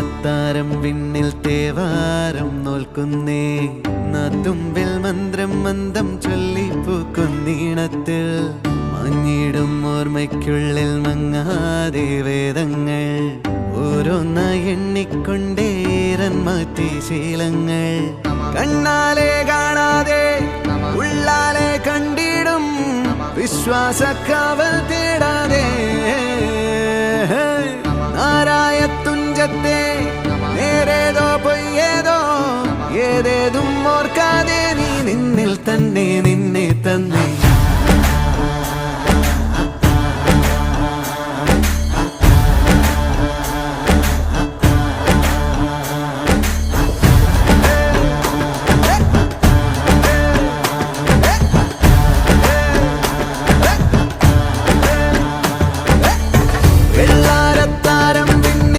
അത്താരം വിണ്ണിൽ തേവാരം നോൽക്കുന്നേ നാത്തുമ്പിൽ മന്ത്രം മന്ദം ചൊല്ലിപ്പൂക്കുന്നീണത്തിൽ മഞ്ഞിടും ഓർമ്മയ്ക്കുള്ളിൽ മങ്ങാതെ വേദങ്ങൾ ഓരോന്നായി എണ്ണിക്കൊണ്ടേരൻ മാറ്റി ശീലങ്ങൾ കണ്ണാലെ കാണാതെ ഉള്ളാലെ കണ്ടിടും വിശ്വാസക്കാവൽ തേടാതെ നാരായ തുഞ്ചത്തെ നേരേതോ പൊയ്യേതോ ഏതേതും ഓർക്കാതെ നീ നിന്നിൽ തന്നെ നിന്നെ തന്നെ